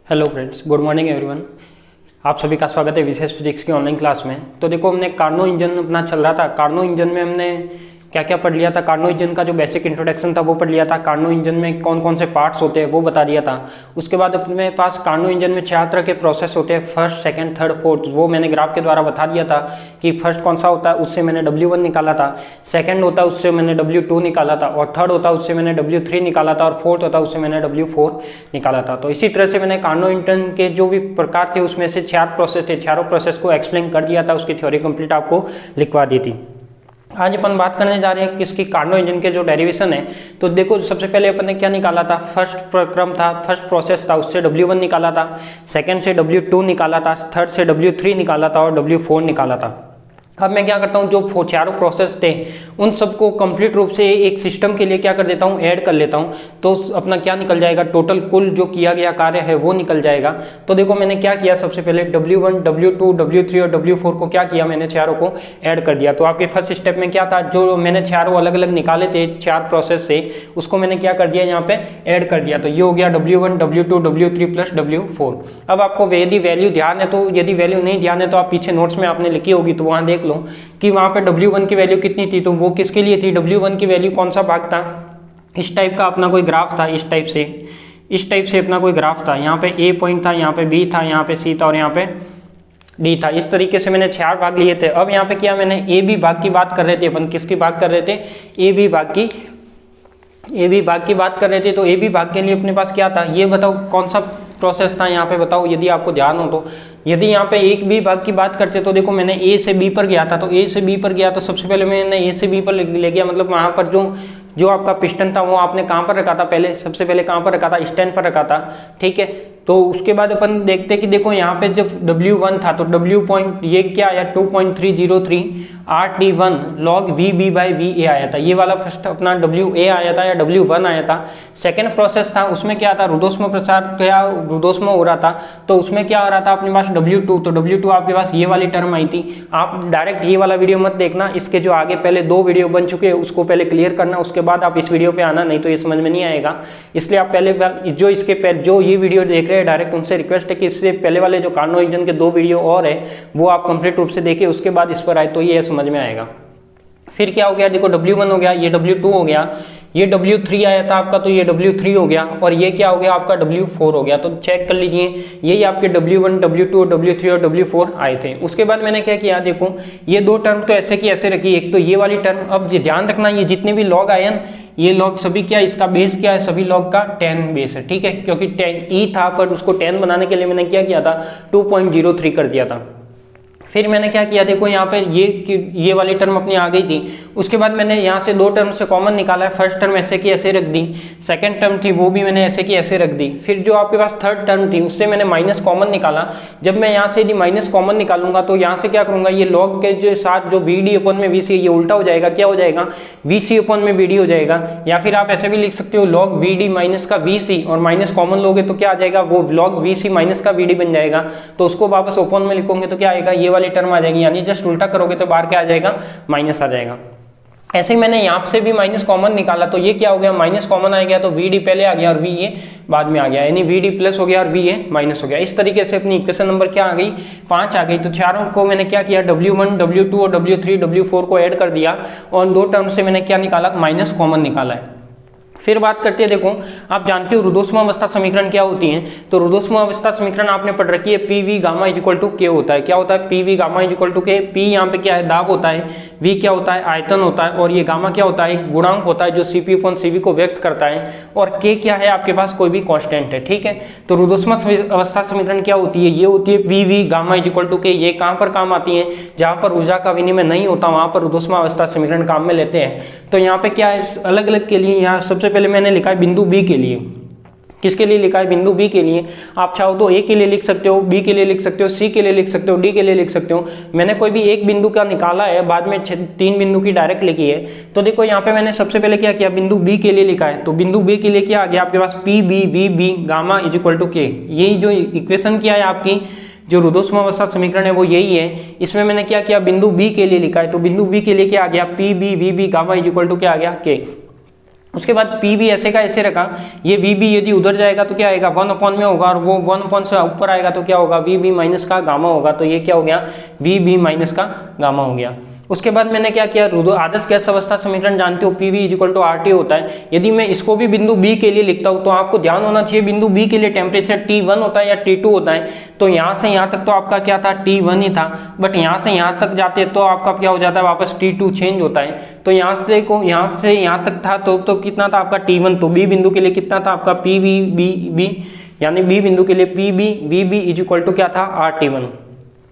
Hello friends, good morning everyone. आप सभी का स्वागत है विशेष फिजिक्स की ऑनलाइन क्लास में। तो देखो, हमने कार्नो इंजन अपना चल रहा था। कार्नो इंजन में हमने क्या क्या पढ़ लिया था। कार्नो इंजन का जो बेसिक इंट्रोडक्शन था वो पढ़ लिया था। कार्नो इंजन में कौन कौन से पार्ट्स होते हैं वो बता दिया था। उसके बाद अपने पास कार्नो इंजन में 4 तरह के प्रोसेस होते हैं, फर्स्ट, सेकंड, थर्ड, फोर्थ। वो मैंने ग्राफ के द्वारा बता दिया था कि फर्स्ट कौन सा होता है, उससे मैंने W1 निकाला था। सेकंड होता है, उससे मैंने W2 निकाला था। और थर्ड होता है, उससे मैंने W3 निकाला था। और फोर्थ होता है, उससे मैंने W4 निकाला था। तो इसी तरह से मैंने कार्नो इंजन के जो भी प्रकार थे उसमें से 4 प्रोसेस थे, चारों प्रोसेस को एक्सप्लेन कर दिया था, उसकी थ्योरी कंप्लीट आपको लिखवा दी थी। आज अपन बात करने जा रहे हैं किसकी, कार्नो इंजन के जो डेरिवेशन है। तो देखो, सबसे पहले अपन ने क्या निकाला था, फर्स्ट प्रक्रम था, फर्स्ट प्रोसेस था, उससे W1 निकाला था। सेकंड से W2 निकाला था। थर्ड से W3 निकाला था और W4 निकाला था। अब मैं क्या करता हूँ, जो चारों प्रोसेस थे उन सबको कंप्लीट रूप से एक सिस्टम के लिए क्या कर देता हूँ, ऐड कर लेता हूँ। तो अपना क्या निकल जाएगा, टोटल कुल जो किया गया कार्य है वो निकल जाएगा। तो देखो, मैंने क्या किया, सबसे पहले W1, W2, W3 और W4 को क्या किया, मैंने चारों को ऐड कर दिया। तो आपके फर्स्ट स्टेप में क्या था, जो मैंने चारों अलग अलग निकाले थे 4 प्रोसेस से, उसको मैंने क्या कर दिया, यहाँ पे ऐड कर दिया। तो ये हो गया W1, W2, W3 plus W4। अब आपको यदि वैल्यू ध्यान है तो, यदि वैल्यू नहीं ध्यान है तो आप पीछे नोट्स में आपने लिखी होगी तो वहाँ देख लो कि वहां पे W1 की वैल्यू कितनी थी। तो वो किसके लिए थी, W1 की वैल्यू कौन सा भाग था, इस टाइप का अपना कोई ग्राफ था, इस टाइप से अपना कोई ग्राफ था। यहाँ पे A पॉइंट था, यहाँ पे B था, यहाँ पे C था और यहाँ पे D था। इस तरीके से मैंने 4 भाग लिए थे। अब यहाँ पे क्या, मैंने AB भाग की बात कर रहे थे अपन, किसकी भाग कर रहे थे, AB भाग की बात कर रहे थे। तो AB भाग के लिए अपने पास क्या था, ये बताओ कौन सा प्रोसेस था, यहाँ पे बताओ यदि आपको ध्यान हो तो। यदि यहाँ पे एक B भाग की बात करते तो देखो, मैंने A से B पर गया था। तो A से B पर गया तो सबसे पहले मैंने A से B पर ले गया, मतलब वहाँ पर जो आपका पिस्टन था वो आपने कहाँ पर रखा था, पहले सबसे पहले कहाँ पर रखा था, स्टैंड पर रखा था, ठीक है। तो उसके बाद अपन देखते कि देखो, यहाँ पे जब W1 था तो W पॉइंट ये क्या आया, 2.303 RT1 log VB/VA आया था। ये वाला फर्स्ट अपना WA आया था या W1 आया था। सेकेंड प्रोसेस था, उसमें क्या था, रुदोष्म प्रसार, क्या रुदोष्म हो रहा था। तो उसमें क्या आ रहा था अपने पास W2। तो W2 आपके पास ये वाली टर्म आई थी। आप डायरेक्ट ये वाला वीडियो मत देखना, इसके जो आगे पहले 2 वीडियो बन चुके हैं उसको पहले क्लियर करना, उसके बाद आप इस वीडियो पे आना, नहीं तो ये समझ में नहीं आएगा। इसलिए आप पहले जो ये वीडियो देख रहे हैं डायरेक्ट, उनसे रिक्वेस्ट है कि इससे पहले वाले जो कार्नो इंजन के 2 वीडियो और है वो आप कंप्लीट रूप से देखिए, उसके बाद इस पर आए तो ये समझ में आएगा। फिर क्या हो गया, देखो W1 हो गया, ये W2 हो गया, ये W3 आया था आपका तो ये W3 हो गया, और ये क्या हो गया आपका W4 हो गया। तो चेक कर लीजिए, यही आपके W1, W2, W3 और W4 आए थे। उसके बाद मैंने क्या किया, देखो ये 2 टर्म तो ऐसे की ऐसे रखी, एक तो ये वाली टर्म। अब ध्यान रखना, ये जितने भी लॉग आए हैं, ये लॉग सभी क्या, इसका बेस क्या है, सभी लॉग का 10 बेस है, ठीक है। क्योंकि 10 E था पर उसको 10 बनाने के लिए मैंने क्या किया था, 2.03 कर दिया था। फिर मैंने क्या किया, देखो यहाँ पे ये वाली टर्म अपनी आ गई थी। उसके बाद मैंने यहाँ से 2 टर्म से कॉमन निकाला है। फर्स्ट टर्म ऐसे की ऐसे रख दी, सेकंड टर्म थी वो भी मैंने ऐसे की ऐसे रख दी। फिर जो आपके पास थर्ड टर्म थी उससे मैंने माइनस कॉमन निकाला। जब मैं यहाँ से यदि माइनस कॉमन निकालूंगा तो यहाँ से क्या करूंगा, ये लॉग के जो साथ जो VD अपन में VC, ये उल्टा हो जाएगा, क्या हो जाएगा, VC अपन में VD हो जाएगा। या फिर आप ऐसे भी लिख सकते हो, लॉग VD माइनस का VC, और माइनस कॉमन लोगे तो क्या आ जाएगा, वो लॉग VC माइनस का VD बन जाएगा। तो उसको वापस ओपन में लिखोगे तो क्या आएगा, ये वाली टर्म आ जाएगी। यानी जस्ट उल्टा करोगे तो बाहर क्या आ जाएगा, माइनस आ जाएगा। ऐसे ही मैंने यहाँ से भी माइनस कॉमन निकाला तो ये क्या हो गया, माइनस कॉमन आ गया तो VD पहले आ गया और VA बाद में आ गया, यानी VD प्लस हो गया और VA माइनस हो गया। इस तरीके से अपनी इक्वेशन नंबर क्या आ गई, 5 आ गई। तो चारों को मैंने क्या किया, W1, W2 और W3, W4 को ऐड कर दिया और 2 टर्म से मैंने क्या निकाला, माइनस कॉमन निकाला है। फिर बात करते हैं, देखो आप जानते हो रुदोष्म अवस्था समीकरण क्या होती है। तो रुदोष्म अवस्था समीकरण आपने पढ़ रखी है, PV gamma is equal to K होता है। क्या होता है, PV gamma is equal to K। P यहाँ पे क्या है, दाब होता है, V क्या होता है, आयतन होता है, और ये गामा क्या होता है, एक गुणांक होता है जो CP/CV को व्यक्त करता है, और K क्या है, आपके पास कोई भी कांस्टेंट है, ठीक है। तो रुदोष्म अवस्था समीकरण क्या होती है, ये होती है PV gamma is equal to K। ये कहाँ पर काम आती है, जहाँ पर ऊर्जा का विनिमय नहीं होता वहां पर रुदोष्म अवस्था समीकरण काम में लेते हैं। तो यहाँ पे क्या है, अलग अलग के लिए, यहाँ सबसे पहले मैंने लिखा है बिंदु B के लिए। किसके लिए लिखा है, बिंदु B के लिए। आप चाहो तो A के लिए लिख सकते हो, B के लिए लिख सकते हो, C के लिए लिख सकते हो, D के लिए लिख सकते हो। मैंने कोई भी एक बिंदु का निकाला है, बाद में 3 बिंदु की डायरेक्ट लिखी है। तो देखो यहाँ पे मैंने सबसे पहले क्या किया, बिंदु B के लिए लिखा है। तो बिंदु B के लिए क्या आ गया आपके पास, PB gamma is equal to K। यही जो इक्वेशन क्या है आपकी, जो रुदोष्म अवस्था समीकरण है वो यही है। इसमें मैंने क्या किया, बिंदु B के लिए लिखा है। तो बिंदु B के लिए क्या आ गया, PB gamma is equal to क्या आ गया, K। उसके बाद पी भी ऐसे का ऐसे रखा, ये वी बी यदि उधर जाएगा तो क्या आएगा 1 अपॉन में होगा, और वो 1 अपॉन से ऊपर आएगा तो क्या होगा वी बी माइनस का गामा होगा। तो ये क्या हो गया वी बी माइनस का गामा हो गया। उसके बाद मैंने क्या किया, आदर्श गैस अवस्था समीकरण जानते हो P V equal to R T होता है। यदि मैं इसको भी बिंदु बी के लिए लिखता हूं तो आपको ध्यान होना चाहिए बिंदु बी के लिए टेम्परेचर T1 होता है या T2 होता है। तो यहाँ से यहाँ तक तो आपका क्या था T1 ही था, बट यहाँ से यहाँ तक जाते तो आपका क्या हो जाता है वापस T2 चेंज होता है। तो यहाँ से यहाँ तक था तो कितना था आपका T1, तो बी बिंदु के लिए कितना था आपका पी वी बी यानी बी बिंदु के लिए P B V B is equal to क्या था R T1।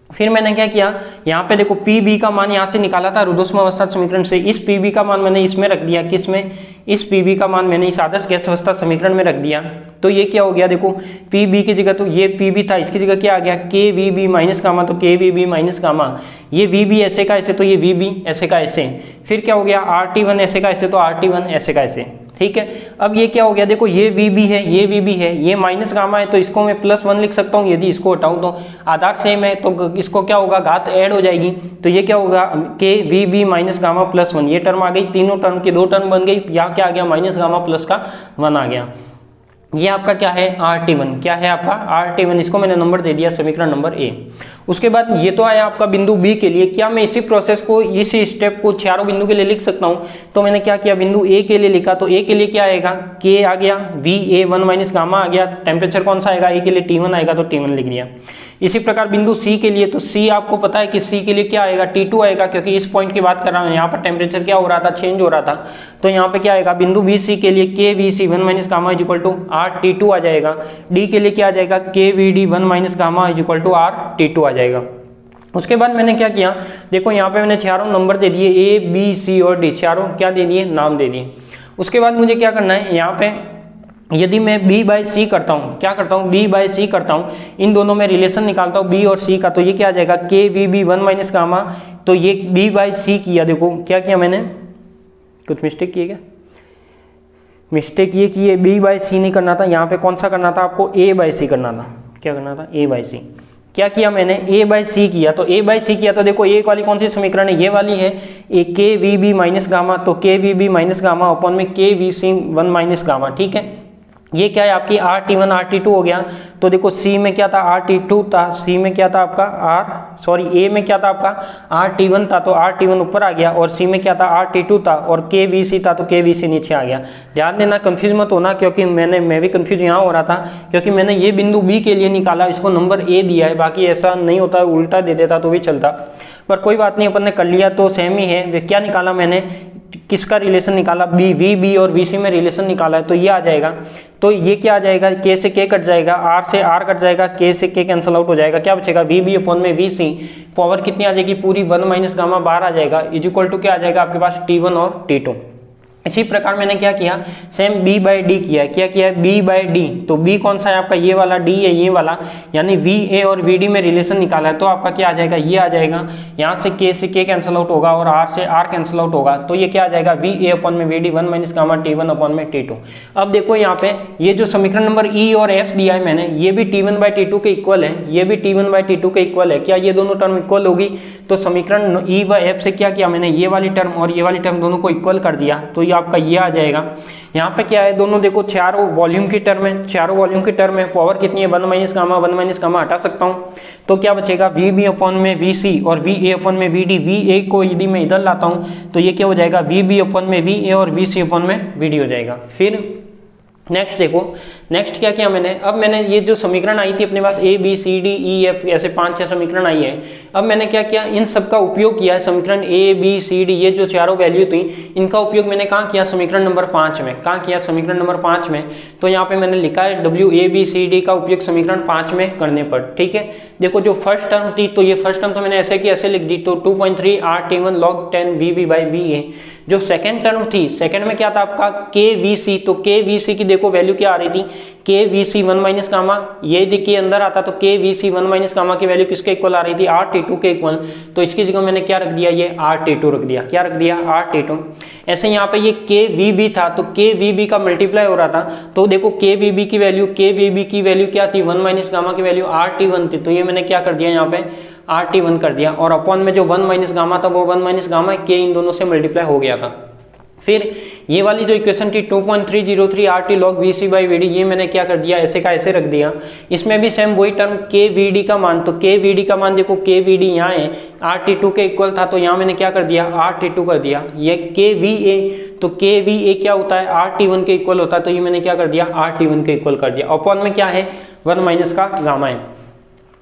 फिर मैंने क्या किया, यहाँ पे देखो पी बी का मान यहाँ से निकाला था रुद्धोष्म अवस्था समीकरण से, इस पी बी का मान मैंने इसमें रख दिया, किसमें, इस पी बी का मान मैंने इस आदर्श गैस अवस्था समीकरण में रख दिया। तो ये क्या हो गया, देखो पी बी की जगह तो ये पी बी था, इसकी जगह क्या आ गया के वी बी माइनस गामा, तो के वी बी माइनस गामा, ये वी बी ऐसे का ऐसे तो ये वी बी ऐसे का ऐसे, फिर क्या हो गया RT1 ऐसे का ऐसे तो RT1 ऐसे का ऐसे, ठीक है। अब ये क्या हो गया, देखो ये वी बी है, ये वी बी है, ये माइनस गामा है तो इसको मैं +1 लिख सकता हूँ। यदि इसको हटाऊँ तो आधार सेम है तो इसको क्या होगा घात ऐड हो जाएगी, तो ये क्या होगा के वी बी माइनस गामा +1, ये टर्म आ गई, तीनों टर्म की 2 टर्म बन गई, यहाँ क्या आ गया माइनस गामा प्लस का 1 आ गया। ये आपका क्या है RT1, क्या है आपका RT1, इसको मैंने नंबर दे दिया समीकरण नंबर A। उसके बाद ये तो आया आपका बिंदु B के लिए, क्या मैं इसी प्रोसेस को इसी स्टेप को चारों बिंदु के लिए लिख सकता हूँ। तो मैंने क्या किया, बिंदु A के लिए लिखा, तो A के लिए क्या आएगा K आ गया, VA1 माइनस गामा आ गया, टेम्परेचर कौन सा आएगा A के लिए T1 आएगा तो T1 लिख दिया। इसी प्रकार बिंदु C के लिए, तो C आपको पता है कि C के लिए क्या आएगा T2 आएगा, क्योंकि इस पॉइंट की बात कर रहा हूँ, यहाँ पर टेम्परेचर क्या हो रहा था चेंज हो रहा था। तो यहाँ पे क्या आएगा बिंदु BC के लिए KVC1 minus gamma is equal to RT2 आ जाएगा। D के लिए क्या आ जाएगा KVD1 minus gamma is equal to RT2 आ जाएगा। उसके बाद मैंने क्या किया, देखो यहाँ पे मैंने चारों नंबर दे दिए A B C और D, चारों क्या दे दिए नाम दे दिए। उसके बाद मुझे क्या करना है, यहाँ पे यदि मैं B/C करता हूँ, क्या करता हूँ B/C करता हूँ, इन दोनों में रिलेशन निकालता हूँ B और C का, तो ये क्या आ जाएगा KVB1 माइनस गामा, तो ये B/C किया। देखो क्या किया मैंने, कुछ मिस्टेक किए क्या, मिस्टेक ये कि ये B/C नहीं करना था, यहाँ पे कौन सा करना था आपको A/C करना था। क्या करना था A/C, क्या किया मैंने A/C किया, तो A/C किया तो देखो एक वाली कौन सी समीकरण है, ये वाली है KVB माइनस गामा, तो KVB माइनस गामा अपॉन में KVC1 माइनस गामा, ठीक है। ये क्या है आपकी RT1 RT2 हो गया। तो देखो C में क्या था RT2 था, C में क्या था आपका A में क्या था आपका RT1 था, तो RT1 ऊपर आ गया, और C में क्या था RT2 था, और KVC था तो KVC नीचे आ गया। ध्यान देना कंफ्यूज मत होना, क्योंकि मैं भी कंफ्यूज यहाँ हो रहा था, क्योंकि मैंने ये बिंदु B के लिए निकाला, इसको नंबर A दिया है, बाकी ऐसा नहीं होता, उल्टा दे देता तो भी चलता, पर कोई बात नहीं, अपन ने कर लिया तो सेम ही है। वे क्या निकाला मैंने, किसका रिलेशन निकाला, VB और VC में रिलेशन निकाला है, तो ये आ जाएगा। तो ये क्या आ जाएगा, K से K कट जाएगा, R से R कट जाएगा, K से K कैंसिल आउट हो जाएगा, क्या बचेगा VB अपॉन में VC, पावर कितनी आ जाएगी पूरी 1 माइनस गामा बाहर आ जाएगा, इज इक्वल टू क्या आ जाएगा आपके पास T1 और T2। इसी प्रकार मैंने क्या किया, सेम B/D किया है, क्या किया है B/D, तो B कौन सा है आपका ये वाला, D है ये वाला, यानी VA और VD में रिलेशन निकाला है, तो आपका क्या आ जाएगा ये आ जाएगा, यहाँ से K कैंसिल आउट होगा और R से R कैंसिल आउट होगा, तो ये क्या आ जाएगा VA अपॉन में VD 1 minus gamma T1 upon में T2। अब देखो यहाँ पे ये जो समीकरण नंबर E और F दिया है मैंने, ये भी T1/T2 के इक्वल है, ये भी T1/T2 के इक्वल है, क्या ये दोनों टर्म इक्वल होगी। तो समीकरण E व F से क्या किया मैंने, ये वाली टर्म और ये वाली टर्म दोनों को इक्वल कर दिया, तो ये आपका ये आ जाएगा। यहाँ पे क्या है, दोनों देखो चारों वॉल्यूम की टर्म है, चारों वॉल्यूम की टर्म है, पावर कितनी है 1 माइनस गामा हटा सकता हूँ, तो क्या बचेगा VB अपॉन में VC और VA अपॉन में VD। VA को यदि मैं इधर लाता हूँ तो ये क्या हो जाएगा VB अपॉन में VA और VC अपॉन में VD हो जाएगा। फिर नेक्स्ट देखो, नेक्स्ट क्या किया मैंने, अब मैंने ये जो समीकरण आई थी अपने पास A B C D E F ऐसे 5-6 समीकरण आई है, अब मैंने क्या किया, इन सब का उपयोग किया है। समीकरण A B C D ये जो चारों वैल्यू थी, इनका उपयोग मैंने कहाँ किया, समीकरण नंबर 5 में। कहाँ किया, समीकरण नंबर 5 में। तो यहाँ पे मैंने लिखा है WABCD का उपयोग समीकरण 5 में करने पर, ठीक है। देखो जो फर्स्ट टर्म थी, तो ये फर्स्ट टर्म तो मैंने ऐसे की ऐसे लिख दी, तो 2.3 RT1 log 10 VB/VA। जो सेकेंड टर्म थी, सेकेंड में क्या था आपका KVC, तो KVC की देखो वैल्यू क्या आ रही थी KVC1 माइनस गामा, ये देखिए अंदर आता तो KVC1 माइनस गामा की वैल्यू किसके इक्वल आ रही थी RT2 के इक्वल, तो इसकी जगह मैंने क्या रख दिया, ये RT2 रख दिया। क्या रख दिया RT2। ऐसे यहाँ पे ये KVB था, तो KVB का मल्टीप्लाई हो रहा था, तो देखो KVB की वैल्यू क्या थी 1 माइनस गामा की वैल्यू RT1 थी, तो ये मैंने क्या कर दिया यहाँ पे RT1 कर दिया, और अपॉन में जो 1 माइनस गामा था वो 1 माइनस गामा K इन दोनों से मल्टीप्लाई हो गया था। फिर ये वाली जो इक्वेशन थी 2.303 RT log VC by VD, ये मैंने क्या कर दिया, ऐसे का ऐसे रख दिया। इसमें भी सेम वही टर्म KVD का मान, तो KVD का मान देखो KVD यहाँ है RT2 के इक्वल था, तो यहाँ मैंने क्या कर दिया RT2 कर दिया। ये KVA, तो KVA क्या होता है RT1 के इक्वल होता है, तो ये मैंने क्या कर दिया RT1 के इक्वल कर दिया। अपॉन में क्या है 1 माइनस का गामा है।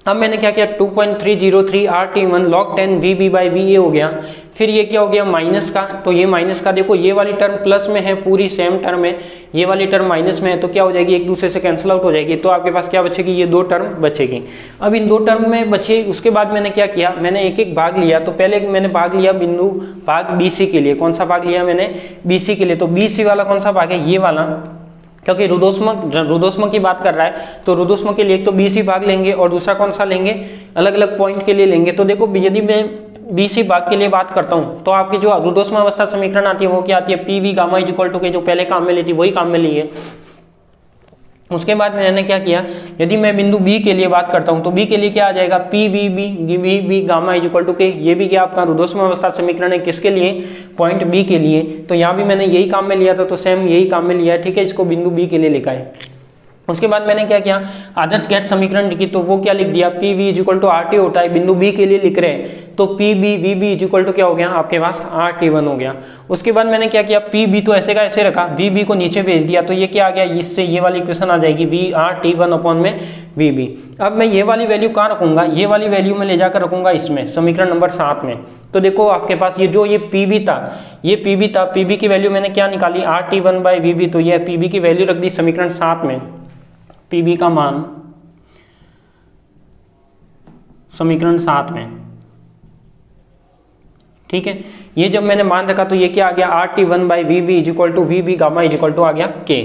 अब मैंने क्या किया 2.303 RT1 log 10 VB by VA हो गया। फिर ये क्या हो गया माइनस का, तो ये माइनस का देखो ये वाली टर्म प्लस में है, पूरी सेम टर्म है, ये वाली टर्म माइनस में है, तो क्या हो जाएगी एक दूसरे से कैंसिल आउट हो जाएगी। तो आपके पास क्या बचेगी, ये दो टर्म बचेगी। अब इन दो टर्म में बचे, उसके बाद मैंने क्या किया, मैंने एक एक भाग लिया। तो पहले मैंने भाग लिया बिंदु भाग BC के लिए। कौन सा भाग लिया मैंने, BC के लिए। तो BC वाला कौन सा भाग है, ये वाला, क्योंकि रुदोष्म की बात कर रहा है, तो रुदोष्म के लिए एक तो BC भाग लेंगे और दूसरा कौन सा लेंगे, अलग अलग पॉइंट के लिए लेंगे। तो देखो यदि मैं BC भाग के लिए बात करता हूं, तो आपकी जो रुदोष्म अवस्था समीकरण आती है वो क्या आती है, PV गामा इक्वल टू के जो पहले काम में ली थी वही काम में ली है। उसके बाद मैंने क्या किया, यदि मैं बिंदु B के लिए बात करता हूं, तो B के लिए क्या आ जाएगा PVB गामा इक्वल टू के, ये भी क्या आपका रुदोष्म अवस्था समीकरण है, किसके लिए, पॉइंट B के लिए। तो यहाँ भी मैंने यही काम में लिया था, तो सेम यही काम में लिया है, ठीक है, इसको बिंदु B के लिए लिखा है। उसके बाद मैंने क्या किया, आदर्श गैस समीकरण लिखी, तो वो क्या लिख दिया, PV इक्वल टू RT होता है, बिंदु B के लिए लिख रहे हैं, तो PBVB इक्वल टू क्या हो गया आपके पास RT1 हो गया। उसके बाद मैंने क्या किया, PB तो ऐसे का ऐसे रखा, VB को नीचे भेज दिया, तो ये क्या आ गया, इससे ये वाली इक्वेशन आ जाएगी VRT1 अपॉन में VB। अब मैं ये वाली वैल्यू कहाँ रखूंगा, ये वाली वैल्यू में ले जाकर रखूंगा इसमें समीकरण नंबर 7 में। तो देखो आपके पास ये जो ये PB था, ये PB था, PB की वैल्यू मैंने क्या निकाली RT1 बाई VB, तो ये PB की वैल्यू रख दी समीकरण 7 में, PB का मान समीकरण 7 में, ठीक है। ये जब मैंने मान रखा तो ये क्या आ गया RT1 by VB equal to VB gamma equal to आ गया K।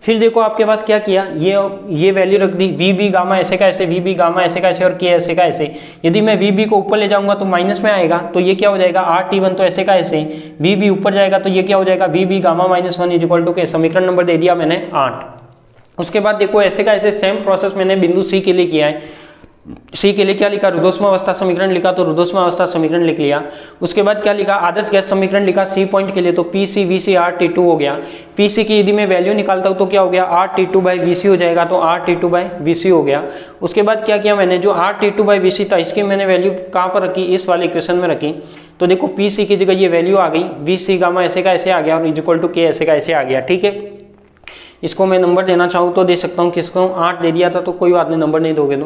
फिर देखो आपके पास क्या किया, ये वैल्यू रख दी, VB गामा ऐसे का ऐसे, VB गामा ऐसे का ऐसे और K ऐसे का ऐसे। यदि मैं VB को ऊपर ले जाऊंगा तो माइनस में आएगा, तो ये क्या हो जाएगा RT1 तो ऐसे का ऐसे, VB ऊपर जाएगा तो ये क्या हो जाएगा VB gamma -1 equal to K। समीकरण नंबर दे दिया मैंने 8। उसके बाद देखो ऐसे का ऐसे सेम प्रोसेस मैंने बिंदु C के लिए किया है। C के लिए क्या लिखा, रुदोष्म अवस्था समीकरण लिखा, तो रुदोष्म अवस्था समीकरण लिख लिया। उसके बाद क्या लिखा, आदर्श गैस समीकरण लिखा C पॉइंट के लिए, तो PC VC RT2 हो गया। PC की यदि मैं वैल्यू निकालता हूं तो क्या हो गया RT2 बाई VC हो जाएगा, तो RT2 बाई VC हो गया। उसके बाद क्या किया मैंने, जो RT2 बाई VC था इसकी मैंने वैल्यू कहाँ पर रखी, इस वाले इक्वेशन में रखी। तो देखो PC की जगह ये वैल्यू आ गई, VC गामा ऐसे का ऐसे आ गया और इक्वल टू K ऐसे का ऐसे आ गया, ठीक है। इसको मैं नंबर देना चाहूँ तो दे सकता हूँ, किसको 8 दे दिया था तो कोई बात नहीं, नंबर नहीं दोगे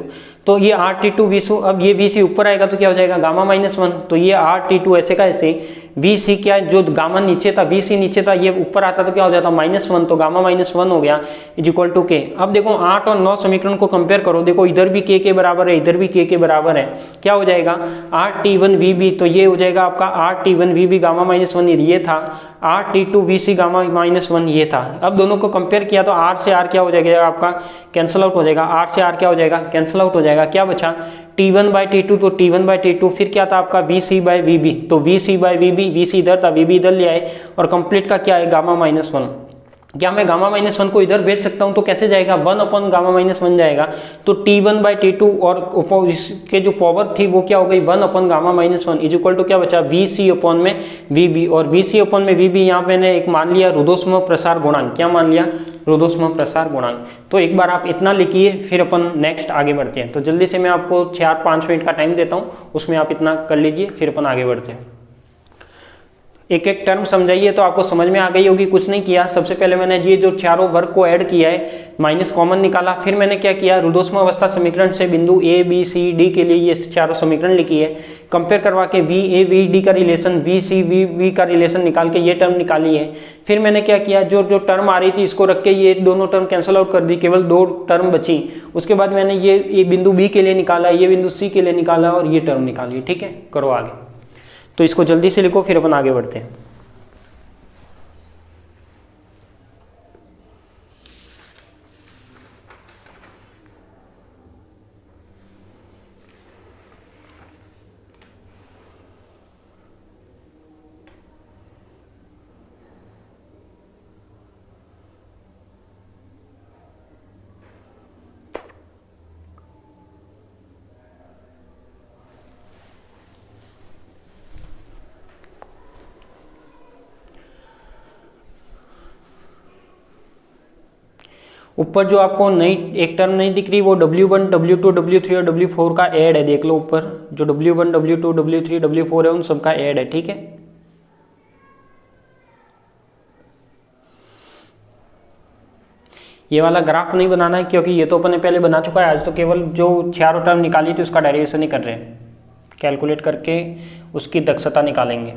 तो ये RT2 VC, अब ये VC ऊपर आएगा तो क्या हो जाएगा गामा -1, तो ये RT2 ऐसे का ऐसे, VC क्या जो गामा नीचे था, VC नीचे था, ये ऊपर आता तो क्या हो जाता -1, तो गामा -1 हो गया इक्वल टू K। अब देखो 8 और 9 समीकरण को कंपेयर करो, देखो इधर भी K के बराबर है, इधर भी K के बराबर है, क्या हो जाएगा RT1 VB, तो ये हो जाएगा आपका RT1 VB गामा -1 ये था, RT2 VC गामा -1 ये था। अब दोनों को कंपेयर किया तो R से R क्या हो जाएगा आपका कैंसिल आउट हो जाएगा, R से R क्या हो जाएगा कैंसिल आउट हो जाएगा। क्या बचा T1 बाई T2, तो T1 बाई T2, फिर क्या था आपका VC बाई VB, तो VC बाई VB, VC इधर था VB इधर ले आए, और कंप्लीट का क्या है गामा -1। क्या मैं गामा -1 को इधर भेज सकता हूं, तो कैसे जाएगा 1 अपॉन गामा -1 जाएगा, तो T1 बाई T2 और इसके जो पावर थी वो क्या हो गई 1 upon gamma -1 is equal to क्या बचा VC अपॉन में VB, और VC अपॉन में VB यहाँ पे मैंने एक मान लिया रुदोष्म प्रसार गुणांक, क्या मान लिया रुदोष्म प्रसार गुणांक। तो एक बार आप इतना लिखिए, फिर अपन नेक्स्ट आगे बढ़ते हैं। तो जल्दी से मैं आपको 4-5 मिनट का टाइम देता हूँ, उसमें आप इतना कर लीजिए, फिर अपन आगे बढ़ते हैं। एक एक टर्म समझाइए तो आपको समझ में आ गई होगी। कुछ नहीं किया, सबसे पहले मैंने ये जो चारों वर्ग को ऐड किया है, माइनस कॉमन निकाला, फिर मैंने क्या किया रुदोष्म अवस्था समीकरण से बिंदु A B C D के लिए ये चारों समीकरण लिखी है, कंपेयर करवा के VA VD का रिलेशन, VC VB का रिलेशन निकाल के ये टर्म निकाली है। फिर मैंने क्या किया, जो जो टर्म आ रही थी इसको रख के ये दोनों टर्म कैंसिल आउट कर दी, केवल 2 टर्म बची। उसके बाद मैंने ये बिंदु B के लिए निकाला, ये बिंदु C के लिए निकाला और ये टर्म निकाली। ठीक है, करो आगे। तो इसको जल्दी से लिखो, फिर अपन आगे बढ़ते हैं। ऊपर जो आपको नई एक टर्म नहीं दिख रही वो W1, W2, W3 और W4 का ऐड है, देख लो ऊपर जो W1, W2, W3, W4 है उन सबका ऐड है, ठीक है। ये वाला ग्राफ नहीं बनाना है क्योंकि ये तो अपन ने पहले बना चुका है, आज तो केवल जो चारों टर्म निकाली थी उसका डेरिवेशन ही कर रहे हैं, कैलकुलेट करके उसकी दक्षता निकालेंगे।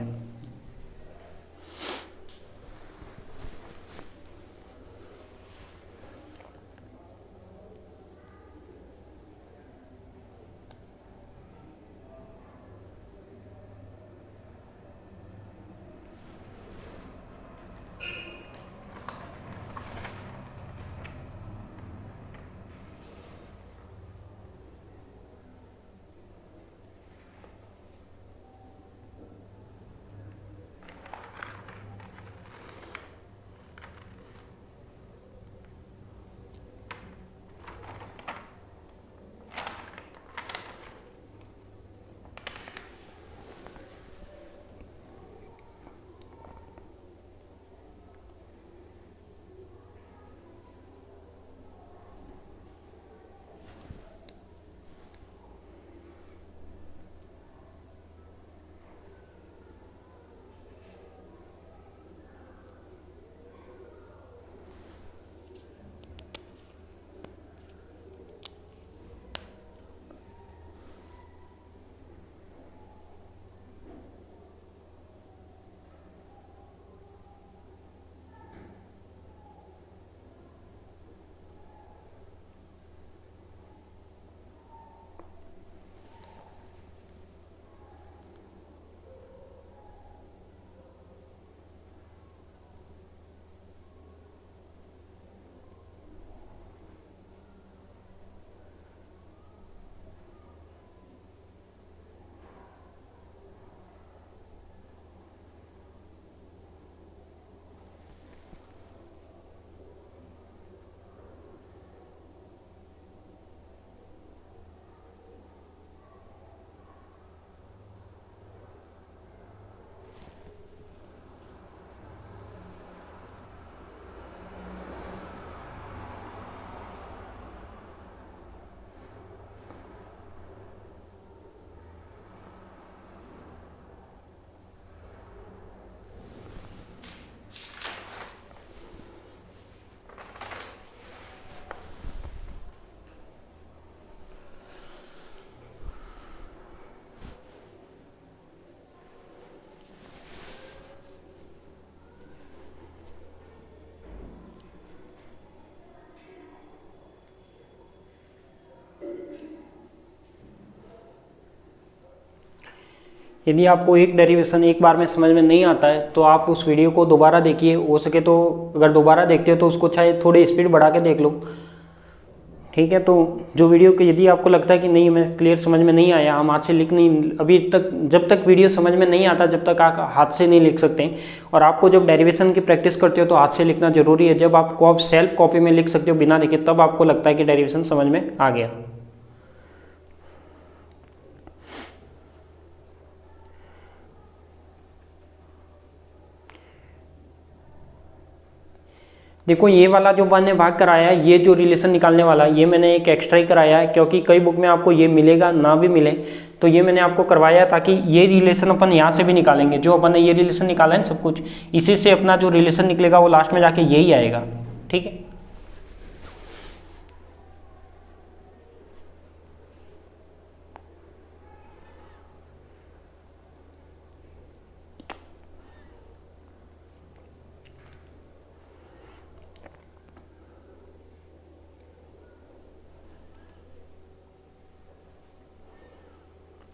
यदि आपको एक डेरिवेशन एक बार में समझ में नहीं आता है तो आप उस वीडियो को दोबारा देखिए, हो सके तो अगर दोबारा देखते हो तो उसको चाहे थोड़ी स्पीड बढ़ा के देख लो, ठीक है। तो जो वीडियो के यदि आपको लगता है कि नहीं मैं क्लियर समझ में नहीं आया, हम हाथ से लिख नहीं, अभी तक जब तक वीडियो समझ में नहीं आता जब तक आप हाथ से नहीं लिख सकते। और आपको जब डेरिवेशन की प्रैक्टिस करते हो तो हाथ से लिखना जरूरी है। जब आप सेल्फ कॉपी में लिख सकते हो बिना देखे तब आपको लगता है कि डेरिवेशन समझ में आ गया। देखो ये वाला जो मैंने भाग कराया है, ये जो रिलेशन निकालने वाला ये मैंने एक एक्स्ट्रा ही कराया है क्योंकि कई बुक में आपको ये मिलेगा ना भी मिले, तो ये मैंने आपको करवाया ताकि ये रिलेशन अपन यहाँ से भी निकालेंगे। जो अपन ने ये रिलेशन निकाला है सब कुछ इसी से अपना जो रिलेशन निकलेगा वो लास्ट में जाके यही आएगा, ठीक है।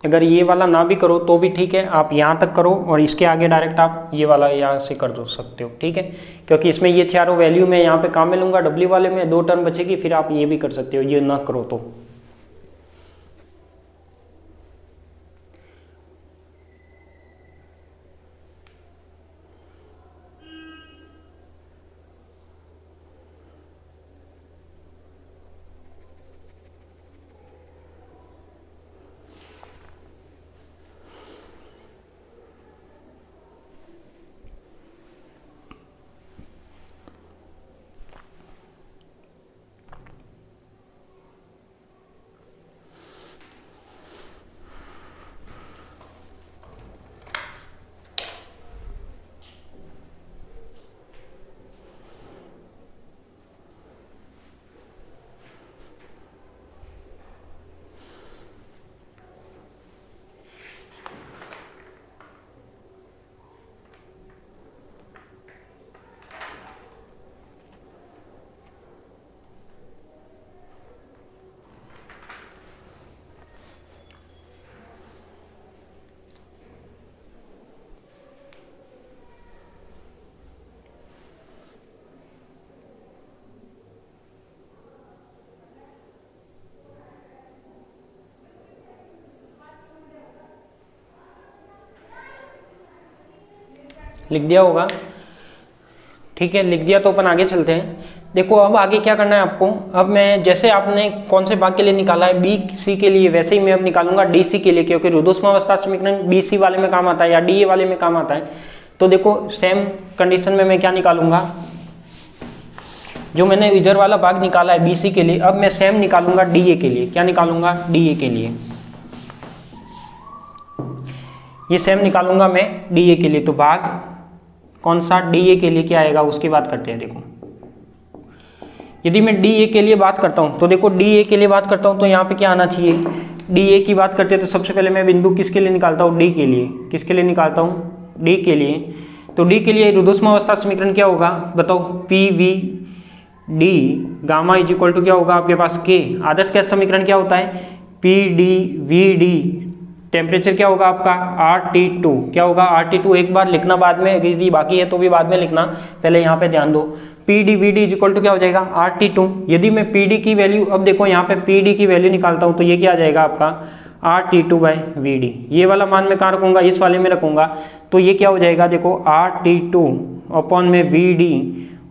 अगर ये वाला ना भी करो तो भी ठीक है, आप यहाँ तक करो और इसके आगे डायरेक्ट आप ये वाला यहाँ से कर दो सकते हो, ठीक है। क्योंकि इसमें ये चारों वैल्यू मैं यहाँ पे काम में लूँगा, डब्ल्यू वाले में 2 टर्म बचेगी, फिर आप ये भी कर सकते हो ये ना करो तो। लिख दिया होगा, ठीक है, लिख दिया तो अपन आगे चलते हैं। देखो अब आगे क्या करना है आपको, अब मैं जैसे आपने कौन से भाग के लिए निकाला है बी सी के लिए, वैसे ही मैं अब निकालूंगा डी सी के लिए, क्योंकि रुद्धोष्मावस्था समीकरण बी सी वाले में काम आता है या डी ए वाले में काम आता है। तो देखो सेम कंडीशन में मैं क्या निकालूंगा, जो मैंने इधर वाला भाग निकाला है बी सी के लिए, अब मैं सेम निकालूंगा डी ए के लिए। क्या निकालूंगा, डी ए के लिए, ये सेम निकालूंगा मैं डी ए के लिए। तो भाग कौन सा, डी ए के लिए क्या आएगा उसकी बात करते हैं। देखो यदि मैं डी ए के लिए बात करता हूं, तो देखो डी ए के लिए बात करता हूं तो यहाँ पे क्या आना चाहिए, डी ए की बात करते हैं तो सबसे पहले मैं बिंदु किसके लिए निकालता हूँ, डी के लिए। किसके लिए निकालता हूँ, डी के लिए। तो डी के लिए रुद्धोष्मावस्था समीकरण क्या होगा बताओ, P V D gamma is equal to क्या होगा आपके पास के। आदर्श गैस समीकरण क्या होता है, P D V D, temperature क्या होगा आपका RT2, क्या होगा RT2। एक बार लिखना बाद में, यदि बाकी है तो भी बाद में लिखना, पहले यहाँ पे ध्यान दो। PdVd इज इक्वल टू क्या हो जाएगा RT2। यदि मैं PD की वैल्यू, अब देखो यहाँ पे PD की वैल्यू निकालता हूँ तो ये क्या आ जाएगा आपका RT2/VD। ये वाला मान मैं कहाँ रखूँगा, इस वाले में रखूँगा। तो ये क्या हो जाएगा देखो RT2/VD,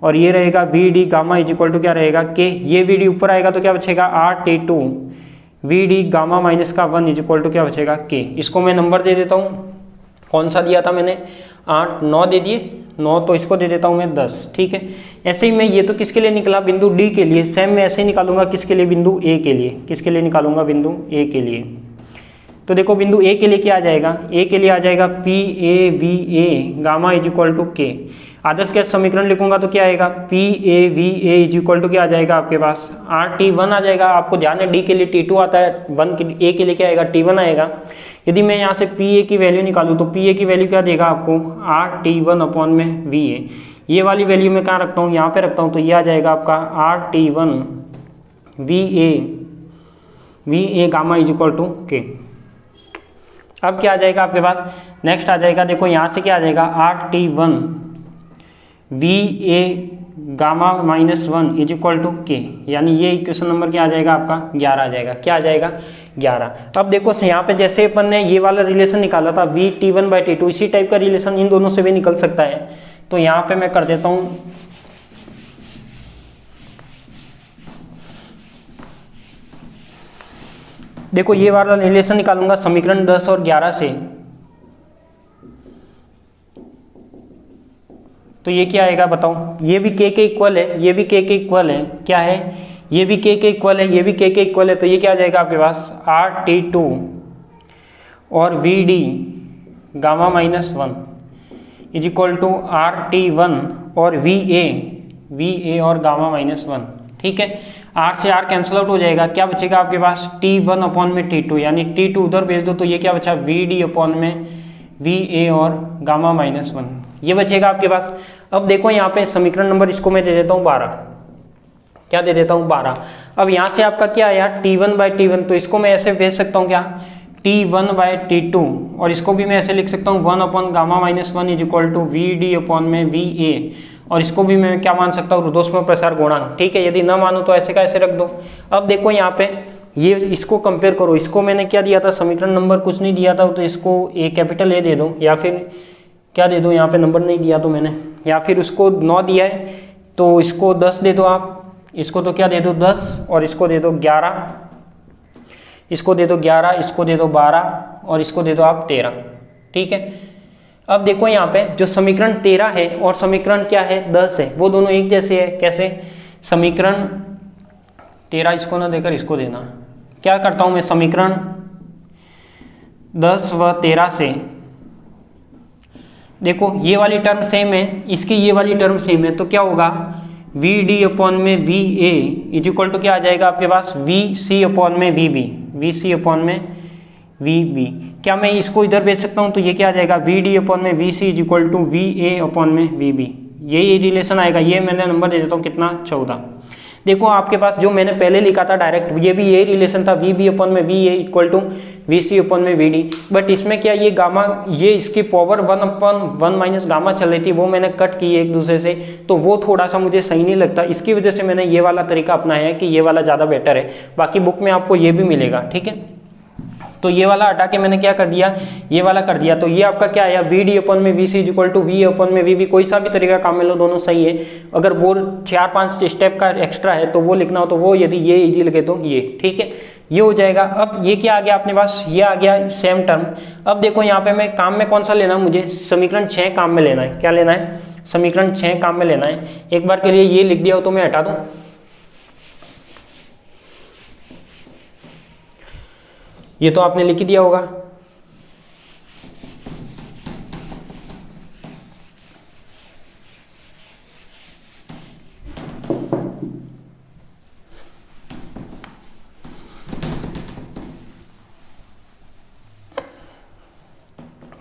और ये रहेगा VD gamma is equal to क्या रहेगा के। ये VD ऊपर आएगा तो क्या बचेगा RT2/VD गामा माइनस का 1 इज इक्वल टू क्या बचेगा के। इसको मैं नंबर दे देता हूँ, कौन सा दिया था मैंने 8 9 दे दिए 9, तो इसको दे देता हूँ मैं 10, ठीक है। ऐसे ही मैं ये तो किसके लिए निकला, बिंदु डी के लिए। सेम मैं ऐसे ही निकालूंगा किसके लिए, बिंदु ए के लिए। किसके लिए निकालूंगा, बिंदु ए के लिए। तो देखो बिंदु ए के लिए क्या आ जाएगा, ए के लिए आ जाएगा PAVA gamma is equal to के। आदर्श गैस समीकरण लिखूंगा तो क्या आएगा, PAVA इज इक्वल टू क्या आ जाएगा आपके पास RT1 आ जाएगा। आपको ध्यान है डी के लिए T2 आता है, 1 के ए के लिए क्या आएगा T1 आएगा। यदि मैं यहाँ से PA की वैल्यू निकालूँ तो PA की वैल्यू क्या देगा आपको RT1/VA। ये वाली वैल्यू मैं कहाँ रखता हूँ, यहाँ पे रखता हूँ, तो ये आ जाएगा आपका RT1/VA gamma is equal to के। अब क्या आ जाएगा आपके पास, नेक्स्ट आ जाएगा देखो यहाँ से क्या आ जाएगा RT1/VA gamma minus 1 is equal to के। यानी ये इक्वेशन नंबर क्या आ जाएगा आपका 11 आ जाएगा। क्या आ जाएगा 11। अब देखो यहाँ पे जैसे अपन ने ये वाला रिलेशन निकाला था VT1/T2, इसी टाइप का रिलेशन इन दोनों से भी निकल सकता है। तो यहाँ पे मैं कर देता हूँ, देखो ये वाला रिलेशन निकालूंगा समीकरण 10 और 11 से। तो ये क्या आएगा बताओ, ये भी k के इक्वल है, ये भी k के इक्वल है। क्या है, ये भी k के इक्वल है, ये भी k के इक्वल है। तो ये क्या आ जाएगा आपके पास RT2 और VD gamma minus 1 is equal to RT1 और VA और गामा माइनस 1, ठीक है। R से R कैंसिल आउट हो जाएगा, क्या बचेगा आपके पास T1/T2, यानी T2 उधर भेज दो तो ये क्या बचा VD/VA और गामा माइनस 1, ये बचेगा आपके पास। अब देखो यहाँ पे समीकरण नंबर इसको मैं दे देता हूँ 12। क्या दे देता हूँ 12। अब यहाँ से आपका क्या आया T1/T1, तो इसको मैं ऐसे भेज सकता हूँ क्या T1/T2, और इसको भी मैं ऐसे लिख सकता हूँ 1/गामा-1 इज इक्वल टू VD/VA, और इसको भी मैं क्या मान सकता हूँ रुद्धोष्म प्रसार गुणांक, ठीक है। यदि ना मानो तो ऐसे का ऐसे रख दो। अब देखो यहाँ पे ये इसको कंपेयर करो, इसको मैंने क्या दिया था, समीकरण नंबर कुछ नहीं दिया था, तो इसको कैपिटल A दे दो, या फिर क्या दे दो, यहाँ पे नंबर नहीं दिया तो मैंने, या फिर उसको 9 दिया है तो इसको 10 दे दो आप, इसको तो क्या दे दो 10, और इसको दे दो 11, इसको दे दो 11, इसको दे दो 12, और इसको दे दो आप 13, ठीक है। अब देखो यहाँ पे जो समीकरण 13 है और समीकरण क्या है 10 है, वो दोनों एक जैसे है। कैसे, समीकरण 13 इसको ना देकर इसको देना। क्या करता हूँ मैं, समीकरण 10 व 13 से देखो ये वाली टर्म सेम है, इसकी ये वाली टर्म सेम है, तो क्या होगा VD/VA इज इक्वल टू क्या आ जाएगा आपके पास VC/VB, VC/VB। क्या मैं इसको इधर भेज सकता हूँ, तो ये क्या आ जाएगा VD/VC is equal to VA/VB, ये रिलेशन आएगा। ये मैंने नंबर दे देता हूँ कितना 14। देखो आपके पास जो मैंने पहले लिखा था डायरेक्ट, ये भी यही रिलेशन था VB/VA equal to VC/VD, but इसमें क्या ये गामा, ये इसकी पावर 1/1 माइनस गामा चल रही थी, वो मैंने कट की एक दूसरे से, तो वो थोड़ा सा मुझे सही नहीं लगता। इसकी वजह से मैंने ये वाला तरीका अपनाया है कि ये वाला ज़्यादा बेटर है। बाकी बुक में आपको ये भी मिलेगा, ठीक है। तो ये वाला हटा के मैंने क्या कर दिया, ये वाला कर दिया। तो ये आपका क्या आया, वी डी अपन में V C equal to V upon में वी बी, कोई सा भी तरीका काम में लो दोनों सही है। अगर वो 4-5 स्टेप का एक्स्ट्रा है तो वो लिखना हो तो वो, यदि ये इजी लगे तो ये, ठीक है, ये हो जाएगा। अब ये क्या आ गया अपने पास, ये आ गया सेम टर्म। अब देखो यहाँ पे मैं काम में कौन सा लेना, मुझे समीकरण 6 काम में लेना है। क्या लेना है, समीकरण 6 काम में लेना है। एक बार के लिए ये लिख दिया हो तो मैं हटा दूं, ये तो आपने लिख ही दिया होगा।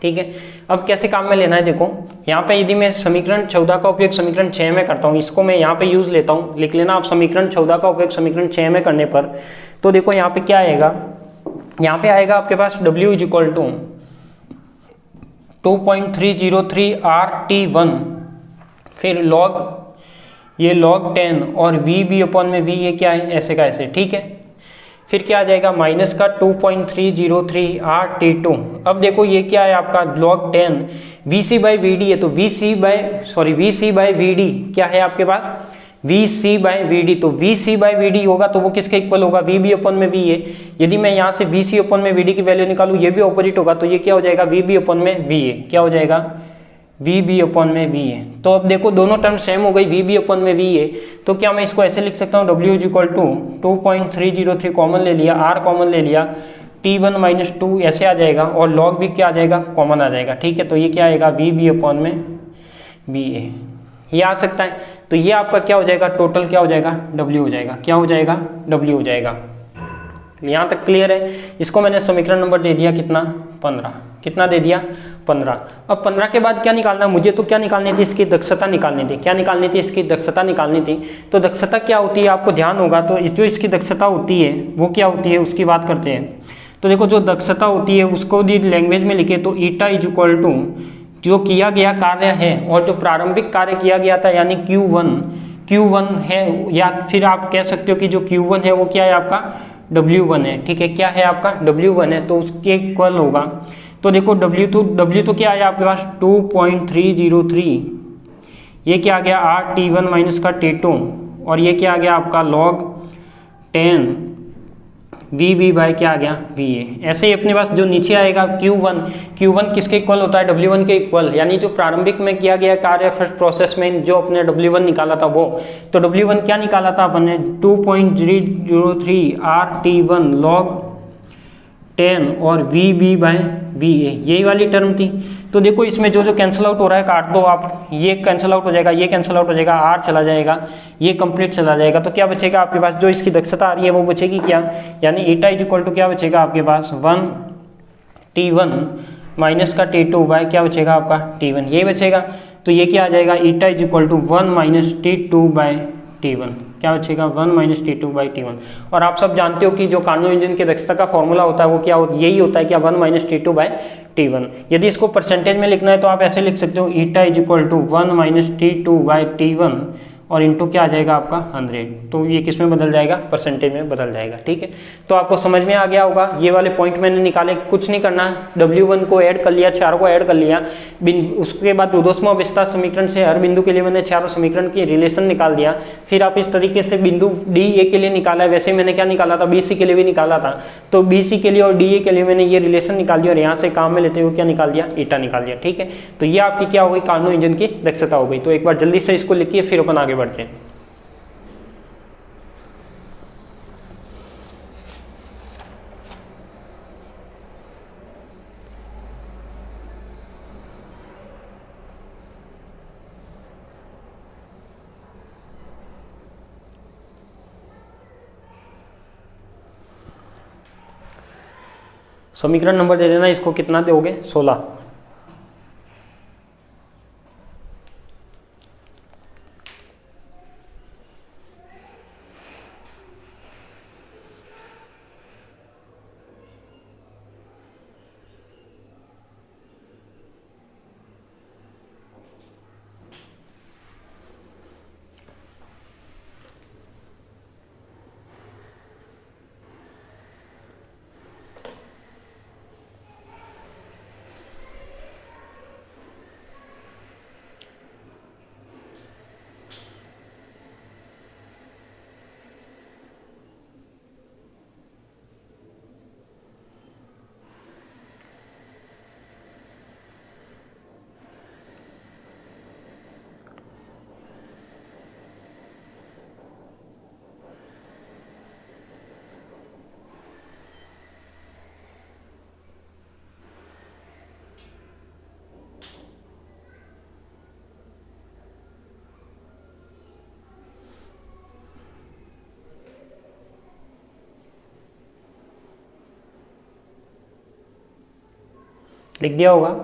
ठीक है, अब कैसे काम में लेना है, देखो यहाँ पे यदि मैं समीकरण 14 का उपयोग समीकरण 6 में करता हूँ, इसको मैं यहाँ पे यूज लेता हूँ, लिख लेना आप समीकरण 14 का उपयोग समीकरण 6 में करने पर। तो देखो यहाँ पे क्या आएगा, यहाँ पे आएगा आपके पास W is equal to 2.303 RT1, फिर लॉग, ये log 10 और V भी अपॉन में V, ये क्या है ऐसे का ऐसे, ठीक है। फिर क्या आ जाएगा माइनस का 2.303 RT2। अब देखो ये क्या है आपका log 10 VC बाई VD है, तो VC बाई VD क्या है आपके पास, VC बाई VD। तो VC बाई VD होगा तो वो किसके इक्वल होगा, VB अपन में V है। यदि मैं यहाँ से VC अपन में VD की वैल्यू निकालूँ, ये भी ऑपोजिट होगा, तो ये क्या हो जाएगा, VB अपन में V है। क्या हो जाएगा, VB अपन में V है। तो अब देखो दोनों टर्म सेम हो गई, VB अपन में V है, तो क्या मैं इसको ऐसे लिख सकता हूँ, W is equal to 2.303 common ले लिया, R कॉमन ले लिया, T1 माइनस 2 ऐसे आ जाएगा, और log भी क्या आ जाएगा, कॉमन आ जाएगा, ठीक है। तो ये क्या आएगा, VB अपन में VA, ये आ सकता है। तो ये आपका क्या हो जाएगा, टोटल क्या हो जाएगा, W हो जाएगा। क्या हो जाएगा, W हो जाएगा। यहाँ तक क्लियर है। इसको मैंने समीकरण नंबर दे दिया कितना, 15। कितना दे दिया, 15। अब 15 के बाद क्या निकालना, मुझे तो क्या निकालनी थी, इसकी दक्षता निकालनी थी। क्या निकालनी थी, इसकी दक्षता निकालनी थी। तो दक्षता क्या होती है आपको ध्यान होगा, तो जो इसकी दक्षता होती है वो क्या होती है, उसकी बात करते हैं। तो देखो जो दक्षता होती है उसको यदि लैंग्वेज में लिखे तो ईटा इज इक्वल टू जो किया गया कार्य है और जो प्रारंभिक कार्य किया गया था यानी Q1 है, या फिर आप कह सकते हो कि जो Q1 है वो क्या है आपका W1 है, ठीक है। क्या है आपका W1 है, तो उसके इक्वल होगा। तो देखो W तो क्या आया आपके पास 2.303, ये क्या आ गया RT1 माइनस का T2, और ये क्या आ गया आपका log 10 VB बाय क्या आ गया VA। ऐसे ही अपने पास जो नीचे आएगा Q1 किसके इक्वल होता है, W1 के इक्वल, यानी जो प्रारंभिक में किया गया कार्य फर्स्ट प्रोसेस में जो अपने W1 निकाला था वो, तो W1 क्या निकाला था अपन ने 2.303 RT1 log 10 और VB बाय VA, यही वाली टर्म थी। तो देखो इसमें जो कैंसिल आउट हो रहा है काट दो आप, ये कैंसिल आउट हो जाएगा, ये कैंसिल आउट हो जाएगा, R चला जाएगा, ये कंप्लीट चला जाएगा। तो क्या बचेगा आपके पास, जो इसकी दक्षता आ रही है वो बचेगी क्या, यानी ईटा इज इक्वल टू क्या बचेगा आपके पास 1T1 माइनस का T2 बाय क्या बचेगा आपका T1, ये बचेगा। तो ये क्या आ जाएगा, eta is equal to 1 minus T2 by T1, क्या बचेगा 1 माइनस T2 बाई T1। और आप सब जानते हो कि जो कार्नो इंजन की दक्षता का फॉर्मूला होता है वो क्या यही होता है, क्या 1 माइनस T2 बाई T1। यदि इसको परसेंटेज में लिखना है तो आप ऐसे लिख सकते हो eta is equal to 1 minus T2 by T1 और इनटू क्या आ जाएगा आपका 100। तो ये किस में बदल जाएगा, परसेंटेज में बदल जाएगा, ठीक है। तो आपको समझ में आ गया होगा, ये वाले पॉइंट मैंने निकाले, कुछ नहीं करना, W1 को ऐड कर लिया, चारों को ऐड कर लिया, उसके बाद रुदोष्म विस्तार समीकरण से हर बिंदु के लिए मैंने चारों समीकरण की रिलेशन निकाल दिया। फिर आप इस तरीके से बिंदु DA के लिए निकाला है, वैसे मैंने क्या निकाला था, BC के लिए भी निकाला था। तो BC के लिए और DA के लिए मैंने ये रिलेशन निकाल दिया और यहाँ से काम में लेते हुए क्या निकाल दिया, ईटा निकाल दिया, ठीक है। तो ये आपकी क्या हो गई, कार्नो इंजन की दक्षता हो गई। तो एक बार जल्दी से इसको लिखिए फिर अपन आगे बढ़ते हैं। समीकरण नंबर दे देना, इसको कितना दोगे 16। लिख दिया होगा।